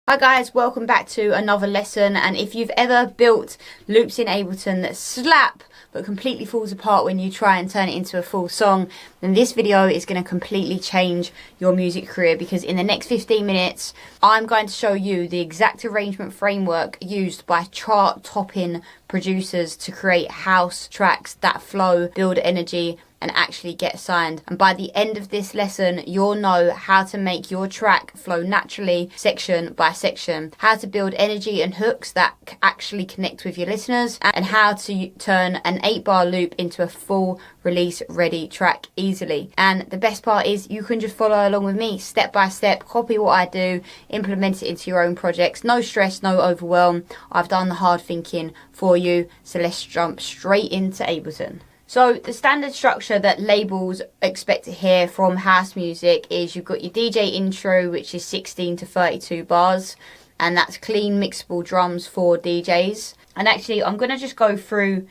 Hi guys, welcome back to another lesson, and if you've ever built loops in Ableton that slap but completely falls apart when you try and turn it into a full song, then this video is going to completely change your music career, because in the next 15 minutes I'm going to show you the exact arrangement framework used by chart-topping producers to create house tracks that flow, build energy, and actually get signed. And by the end of this lesson, you'll know how to make your track flow naturally, section by section, how to build energy and hooks that actually connect with your listeners, and how to turn an 8-bar loop into a full release ready track easily. And the best part is you can just follow along with me step by step, copy what I do, implement it into your own projects. No stress, no overwhelm. I've done the hard thinking for you. So let's jump straight into Ableton. So the standard structure that labels expect to hear from house music is you've got your DJ intro, which is 16 to 32 bars, and that's clean mixable drums for DJs. And actually I'm going to just go through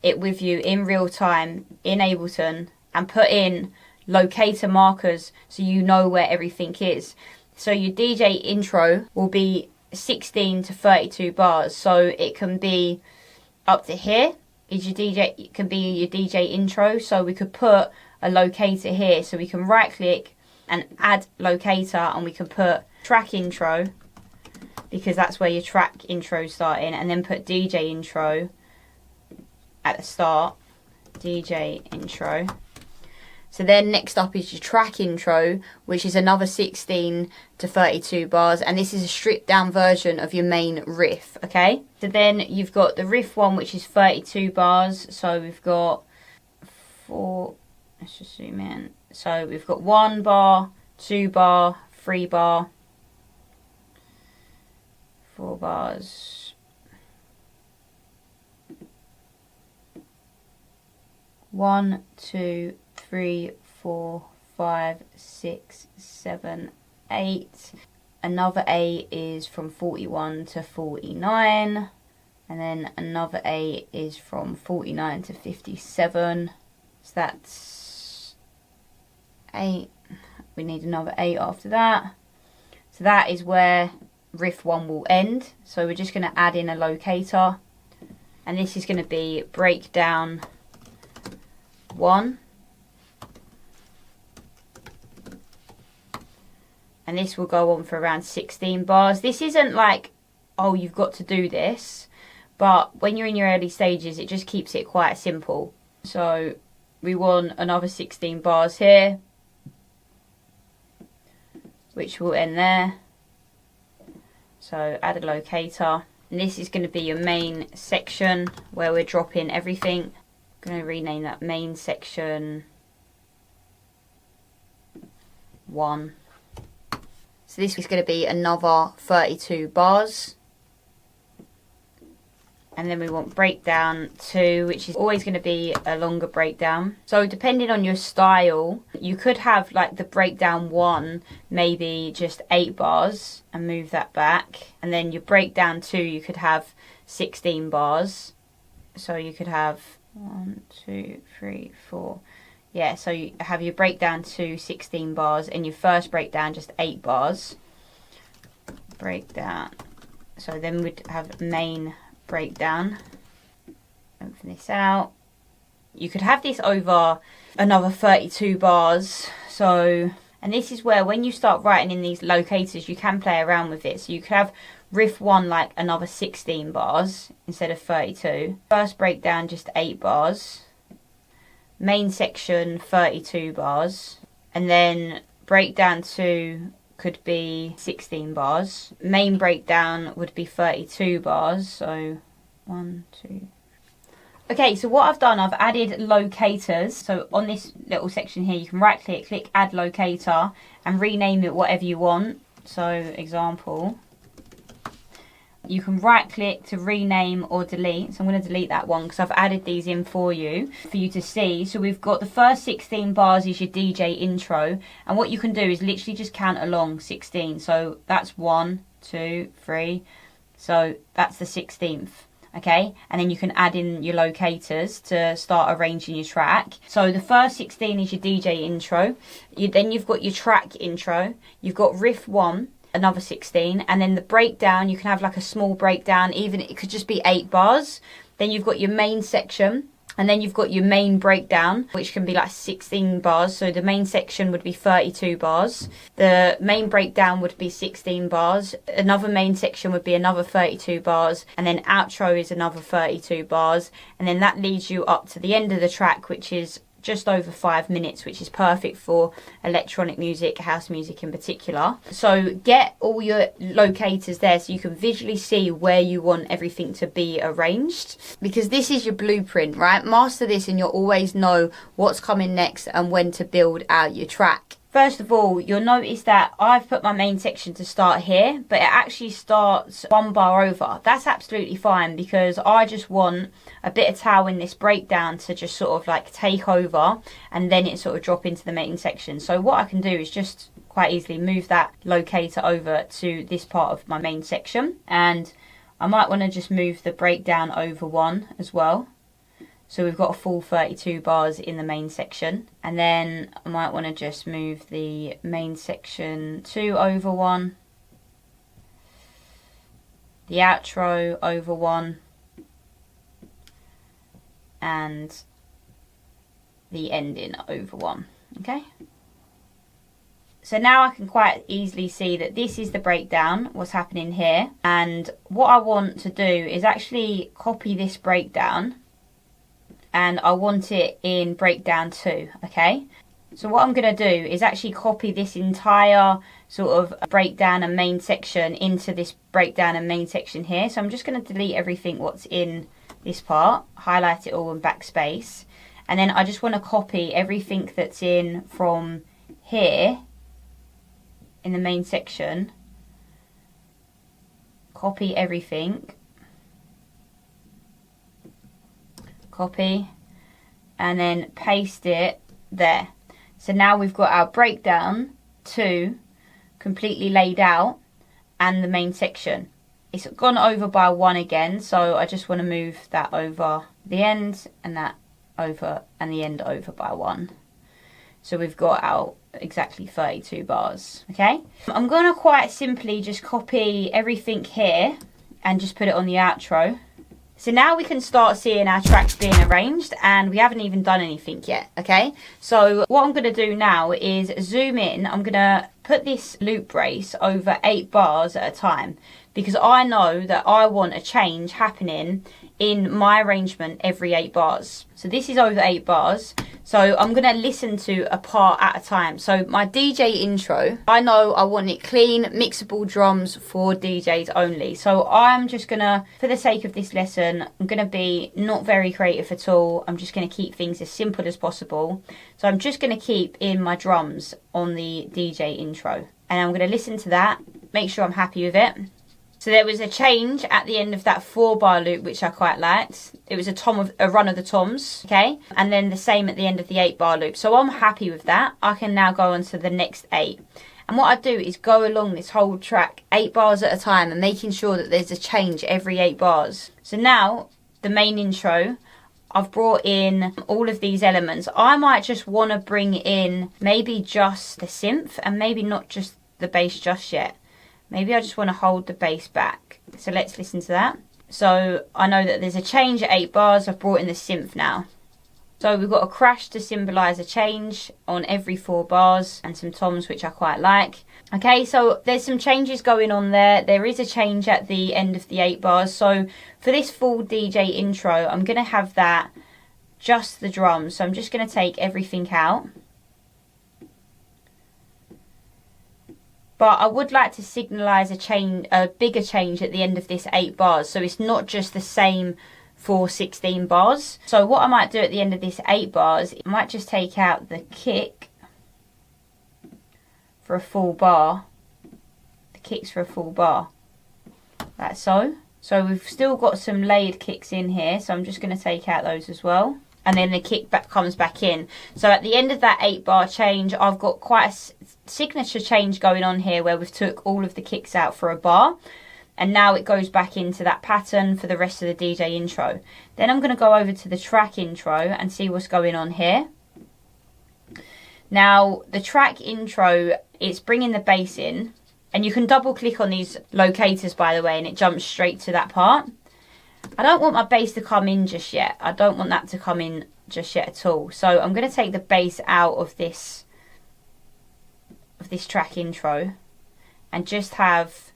it with you in real time in Ableton and put in locator markers so you know where everything is. So your DJ intro will be 16 to 32 bars, so it can be up to here. Is your DJ, it can be your DJ intro, so we could put a locator here, so we can right click and add locator, and we can put track intro, because that's where your track intro is starting, and then put DJ intro at the start, DJ intro. So then next up is your track intro, which is another 16 to 32 bars, and this is a stripped down version of your main riff, okay? So then you've got the riff one, which is 32 bars, so we've got let's just zoom in. So we've got 1 bar, 2 bar, 3 bar, 4 bars, 1, 2, 3, 4, 5, 6, 7, 8. Another 8 is from 41 to 49. And then another 8 is from 49 to 57. So that's 8. We need another 8 after that. So that is where riff 1 will end. So we're just going to add in a locator. And this is going to be breakdown 1. And this will go on for around 16 bars. This isn't like, oh, you've got to do this. But when you're in your early stages, it just keeps it quite simple. So we want another 16 bars here, which will end there. So add a locator. And this is going to be your main section where we're dropping everything. I'm going to rename that main section 1. So this is going to be another 32 bars. And then we want breakdown 2, which is always going to be a longer breakdown. So depending on your style, you could have like the breakdown 1, maybe just 8 bars and move that back. And then your breakdown 2, you could have 16 bars. So you could have 1, 2, 3, 4. Yeah, so you have your breakdown 2, 16 bars, and your first breakdown just 8 bars. Breakdown. So then we'd have main breakdown. Open this out. You could have this over another 32 bars. So, and this is where when you start writing in these locators, you can play around with it. So you could have riff 1 like another 16 bars instead of 32. First breakdown just 8 bars. Main section 32 bars, and then breakdown 2 could be 16 bars. Main breakdown would be 32 bars, so 1, 2. Okay, so what I've done, I've added locators. So on this little section here, you can right click, click add locator, and rename it whatever you want. So example, you can right click to rename or delete. So I'm going to delete that one because I've added these in for you to see. So we've got the first 16 bars is your DJ intro, and what you can do is literally just count along 16. So that's 1, 2, 3. So that's the 16th. Okay, and then you can add in your locators to start arranging your track. So the first 16 is your DJ intro. Then you've got your track intro. You've got riff 1. another 16, and then the breakdown, you can have like a small breakdown, even it could just be 8 bars. Then you've got your main section, and then you've got your main breakdown, which can be like 16 bars. So the main section would be 32 bars. The main breakdown would be 16 bars. Another main section would be another 32 bars. And then outro is another 32 bars. And then that leads you up to the end of the track, which is just over 5 minutes, which is perfect for electronic music, house music in particular. So get all your locators there so you can visually see where you want everything to be arranged, because this is your blueprint, right? Master this and you'll always know what's coming next and when to build out your track. First of all, you'll notice that I've put my main section to start here, but it actually starts 1 bar over. That's absolutely fine, because I just want a bit of tail in this breakdown to just sort of like take over, and then it sort of drop into the main section. So what I can do is just quite easily move that locator over to this part of my main section, and I might want to just move the breakdown over 1 as well. So we've got a full 32 bars in the main section. And then I might want to just move the main section 2 over 1. The outro over 1. And the ending over 1. Okay? So now I can quite easily see that this is the breakdown, what's happening here. And what I want to do is actually copy this breakdown, and I want it in breakdown 2, okay? So what I'm going to do is actually copy this entire sort of breakdown and main section into this breakdown and main section here. So I'm just going to delete everything what's in this part, highlight it all and backspace. And then I just want to copy everything that's in from here in the main section. Copy everything. Copy, and then paste it there. So now we've got our breakdown 2 completely laid out, and the main section. It's gone over by 1 again, so I just want to move that over the end, and that over, and the end over by 1. So we've got our exactly 32 bars, okay? I'm going to quite simply just copy everything here and just put it on the outro. So now we can start seeing our tracks being arranged, and we haven't even done anything yet, okay? So what I'm going to do now is zoom in. I'm going to put this loop brace over 8 bars at a time, because I know that I want a change happening in my arrangement every 8 bars. So this is over 8 bars. So I'm going to listen to a part at a time. So my DJ intro, I know I want it clean, mixable drums for DJs only. So I'm just going to, for the sake of this lesson, I'm going to be not very creative at all. I'm just going to keep things as simple as possible. So I'm just going to keep in my drums on the DJ intro. And I'm going to listen to that, make sure I'm happy with it. So there was a change at the end of that 4-bar loop, which I quite liked. It was a run of the toms, okay? And then the same at the end of the 8-bar loop. So I'm happy with that. I can now go on to the next 8. And what I do is go along this whole track 8 bars at a time and making sure that there's a change every 8 bars. So now, the main intro, I've brought in all of these elements. I might just want to bring in maybe just the synth and maybe not just the bass just yet. Maybe I just want to hold the bass back. So let's listen to that. So I know that there's a change at 8 bars. I've brought in the synth now. So we've got a crash to symbolise a change on every 4 bars and some toms, which I quite like. Okay, so there's some changes going on there. There is a change at the end of the 8 bars. So for this full DJ intro, I'm going to have that just the drums. So I'm just going to take everything out. But I would like to signalise a bigger change at the end of this 8 bars. So it's not just the same for 16 bars. So what I might do at the end of this 8 bars, I might just take out the kick for a full bar. The kicks for a full bar. Like so. So we've still got some layered kicks in here. So I'm just going to take out those as well. And then the kick comes back in. So at the end of that 8 bar change, I've got quite a signature change going on here where we've took all of the kicks out for a bar. And now it goes back into that pattern for the rest of the DJ intro. Then I'm going to go over to the track intro and see what's going on here. Now, the track intro, it's bringing the bass in And you can double click on these locators, by the way, and it jumps straight to that part. I don't want my bass to come in just yet. I don't want that to come in just yet at all. So I'm going to take the bass out of this track intro and just have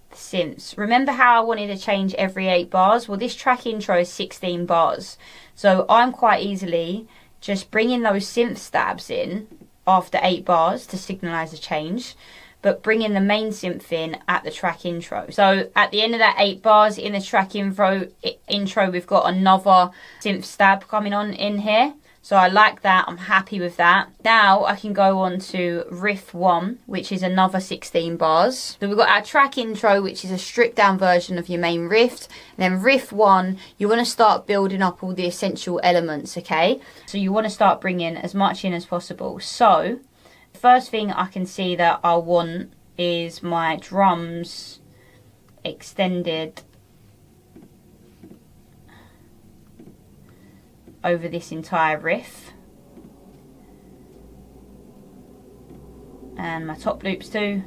the synths. Remember how I wanted to change every 8 bars? Well, this track intro is 16 bars. So I'm quite easily just bringing those synth stabs in after 8 bars to signalise a change, but bringing the main synth in at the track intro. So at the end of that 8 bars in the track intro, we've got another synth stab coming on in here. So I like that, I'm happy with that. Now I can go on to riff 1, which is another 16 bars. So we've got our track intro, which is a stripped down version of your main riff. And then riff 1, you want to start building up all the essential elements, okay? So you want to start bringing as much in as possible. So the first thing I can see that I want is my drums extended over this entire riff, and my top loops too.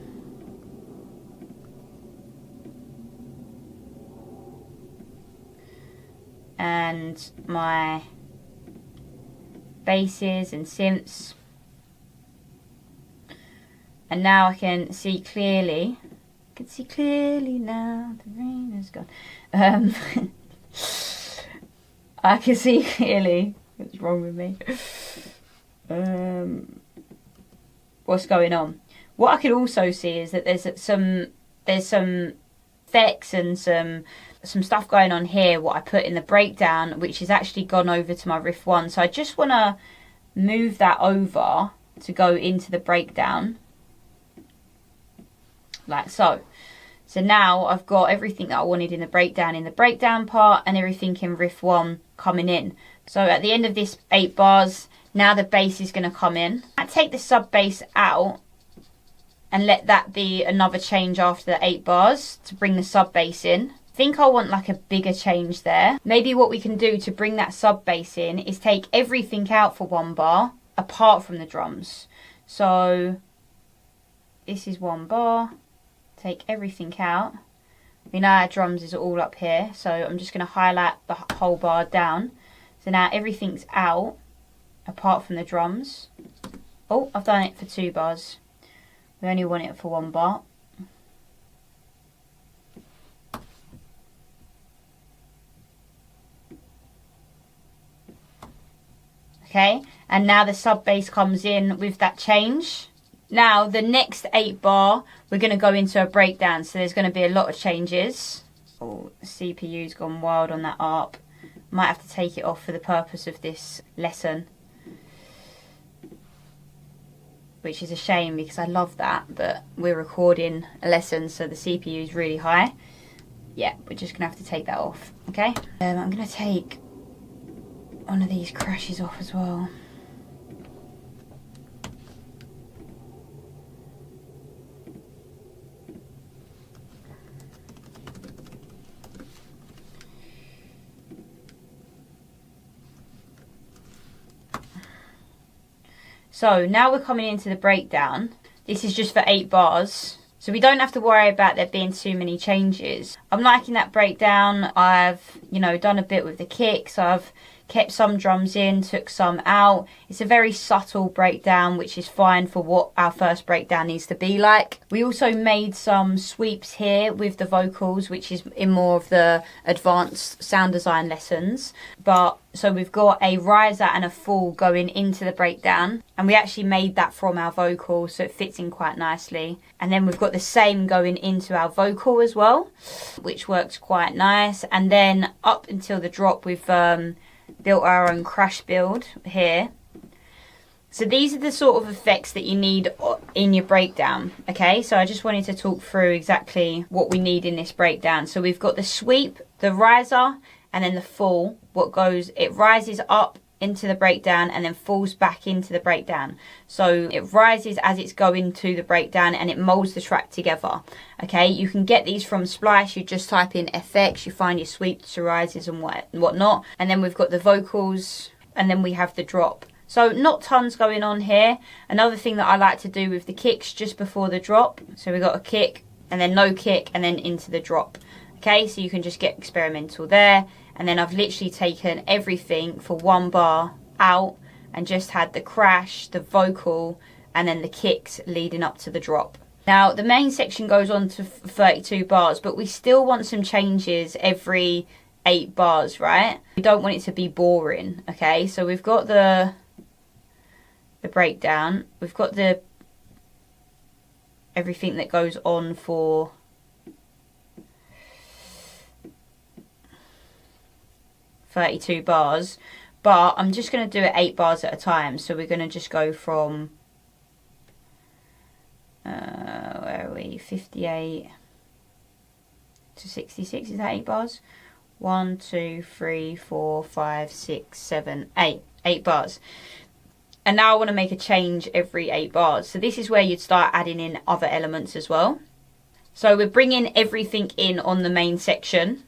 And my basses and synths. And now I can see clearly. I can see clearly now. The rain is gone. I can see clearly what's wrong with me. What's going on? What I can also see is that there's some effects and some stuff going on here. What I put in the breakdown, which is actually gone over to my riff 1. So I just want to move that over to go into the breakdown, like so. So now I've got everything that I wanted in the breakdown part, and everything in riff 1 coming in. So at the end of this 8 bars, now the bass is going to come in. I take the sub bass out and let that be another change after the 8 bars to bring the sub bass in. I think I want like a bigger change there. Maybe what we can do to bring that sub bass in is take everything out for 1 bar apart from the drums. So this is 1 bar. Take everything out. We know our drums is all up here, so I'm just going to highlight the whole bar down. So now everything's out apart from the drums. Oh, I've done it for 2 bars. We only want it for 1 bar. Okay, and now the sub bass comes in with that change. Now the next 8 bar, we're going to go into a breakdown, so there's going to be a lot of changes. Oh, the CPU's gone wild on that ARP. Might have to take it off for the purpose of this lesson, which is a shame because I love that, but we're recording a lesson, so the CPU is really high. Yeah, we're just going to have to take that off, okay? I'm going to take one of these crashes off as well. So now we're coming into the breakdown. This is just for 8 bars, so we don't have to worry about there being too many changes. I'm liking that breakdown. I've, done a bit with the kick, so I've kept some drums in, took some out. It's a very subtle breakdown, which is fine for what our first breakdown needs to be like. We also made some sweeps here with the vocals, which is in more of the advanced sound design lessons. So we've got a riser and a fall going into the breakdown, and we actually made that from our vocal, so it fits in quite nicely. And then we've got the same going into our vocal as well, which works quite nice. And then up until the drop, we've built our own crash build here. So these are the sort of effects that you need in your breakdown, okay? So I just wanted to talk through exactly what we need in this breakdown. So we've got the sweep, the riser, and then the fall. It rises up into the breakdown and then falls back into the breakdown. So it rises as it's going to the breakdown and it molds the track together. Okay, you can get these from Splice. You just type in FX, you find your sweeps, your rises and whatnot. And then we've got the vocals, and then we have the drop So not tons going on here. Another thing that I like to do with the kicks just before the drop. So we got a kick and then no kick and then into the drop. Okay, so you can just get experimental there. And then I've literally taken everything for one bar out and just had the crash, the vocal, and then the kicks leading up to the drop. Now the main section goes on to 32 bars, but we still want some changes every 8 bars, right? We don't want it to be boring. Okay, so we've got the breakdown, we've got the everything that goes on for (32 bars, but I'm just going to do it 8 bars at a time. So we're going to just go from where are we, 58 to 66. Is that 8 bars? 1, 2, 3, 4, 5, 6, 7, 8. 8 bars. And now I want to make a change every 8 bars. So this is where you'd start adding in other elements as well. So we're bringing everything in on the main section.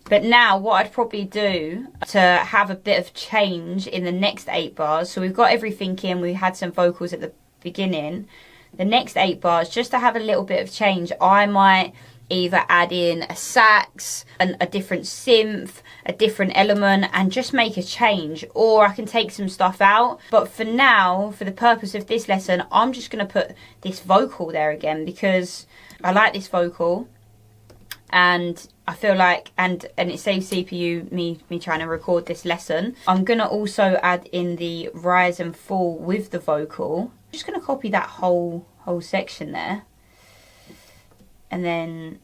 But now what I'd probably do to have a bit of change in the next 8 bars. So we've got everything in. We had some vocals at the beginning. The next 8 bars, just to have a little bit of change, I might either add in a sax, a different synth, a different element, and just make a change. Or I can take some stuff out. But for now, for the purpose of this lesson, I'm just going to put this vocal there again because I like this vocal. And I feel like, and it saves CPU, me trying to record this lesson. I'm going to also add in the rise and fall with the vocal. I'm just going to copy that whole section there. And then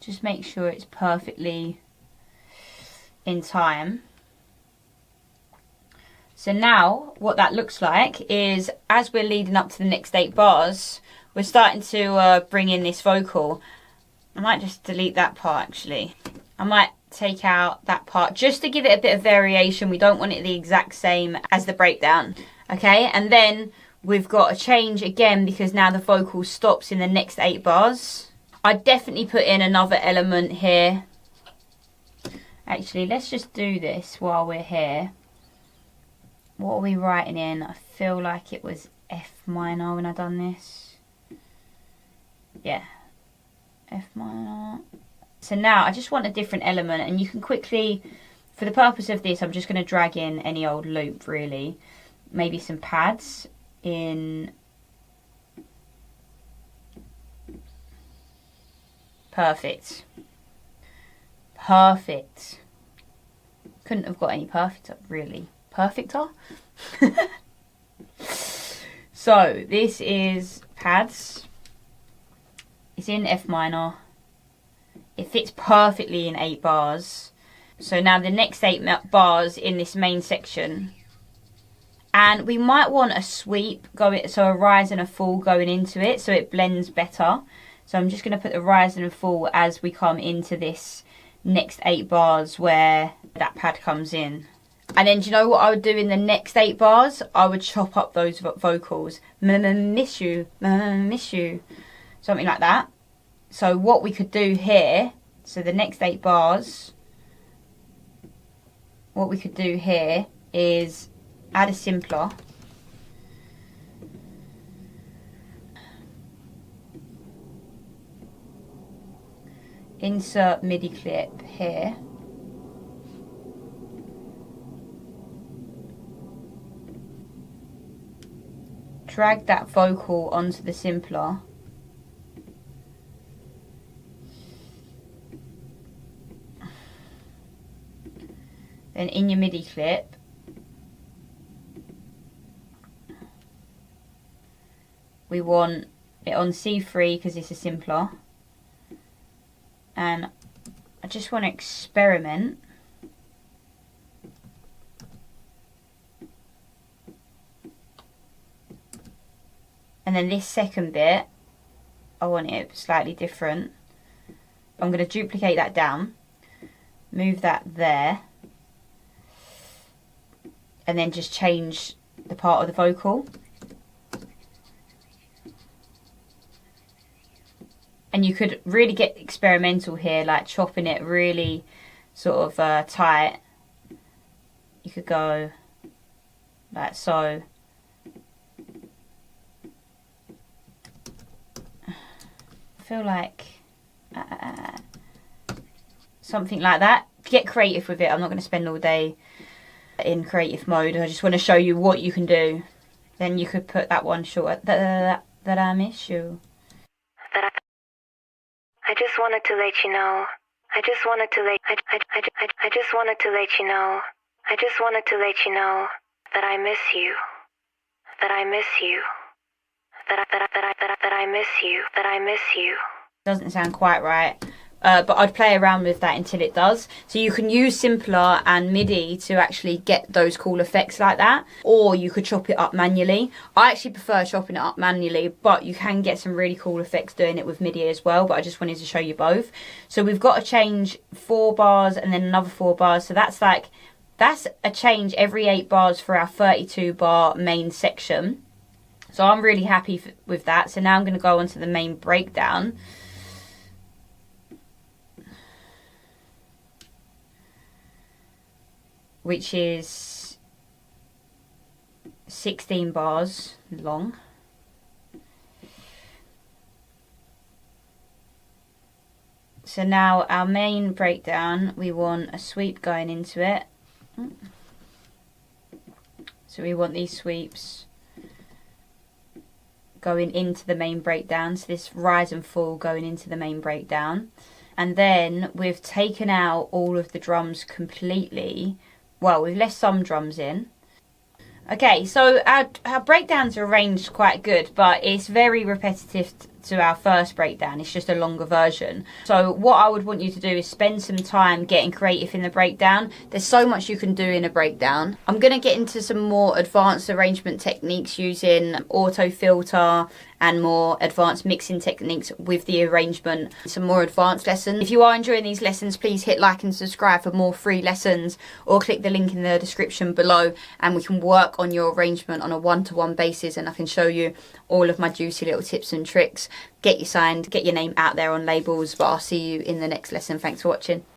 just make sure it's perfectly in time. So now what that looks like is, as we're leading up to the next 8 bars, we're starting to bring in this vocal. I might just delete that part actually. I might take out that part just to give it a bit of variation. We don't want it the exact same as the breakdown. Okay, and then we've got a change again because now the vocal stops in the next 8 bars. I'd definitely put in another element here. Actually, let's just do this while we're here. What are we writing in? I feel like it was F minor when I done this. Yeah, F minor. So now I just want a different element, and you can quickly, for the purpose of this, I'm just going to drag in any old loop really. Maybe some pads in. Perfect. Perfect. Couldn't have got any perfecter, really. Perfecter? So, this is pads. It's in F minor. It fits perfectly in 8 bars. So now the next 8 bars in this main section. And we might want a sweep, so a rise and a fall going into it, so it blends better. So I'm just going to put the rise and fall as we come into this next 8 bars where that pad comes in. And then do you know what I would do in the next 8 bars? I would chop up those vocals. Miss you, miss you. Something like that. So what we could do here, so the next 8 bars, what we could do here is add a simpler. Insert MIDI clip here. Drag that vocal onto the simpler. Then in your MIDI clip, we want it on C3 because it's a simpler. And I just want to experiment. And then this second bit, I want it slightly different. I'm going to duplicate that down. move that there, and then just change the part of the vocal. And you could really get experimental here, like chopping it really sort of tight. You could go like so. I feel like something like that. Get creative with it. I'm not going to spend all day in creative mode. I just want to show you what you can do. Then you could put that one short. That I miss you. I just wanted to let you know. I just wanted to let I just wanted to let you know. I just wanted to let you know that I miss you. That I miss you. That I miss you. That I miss you. Doesn't sound quite right. But I'd play around with that until it does. So you can use Simpler and MIDI to actually get those cool effects like that. Or you could chop it up manually. I actually prefer chopping it up manually, but you can get some really cool effects doing it with MIDI as well. But I just wanted to show you both. So we've got to change 4 bars and then another 4 bars. So that's a change every 8 bars for our 32 bar main section. So I'm really happy with that. So now I'm going to go on to the main breakdown. Which is 16 bars long. So now our main breakdown, we want a sweep going into it. So we want these sweeps going into the main breakdown. So this rise and fall going into the main breakdown. And then we've taken out all of the drums completely. Well, we've left some drums in. Okay, so our breakdowns are arranged quite good, but it's very repetitive to our first breakdown. It's just a longer version. So what I would want you to do is spend some time getting creative in the breakdown. There's so much you can do in a breakdown. I'm going to get into some more advanced arrangement techniques using auto filter and more advanced mixing techniques with the arrangement, some more advanced lessons. If you are enjoying these lessons, please hit like and subscribe for more free lessons, or click the link in the description below and we can work on your arrangement on a one-to-one basis, and I can show you all of my juicy little tips and tricks. Get you signed, get your name out there on labels, but I'll see you in the next lesson. Thanks for watching.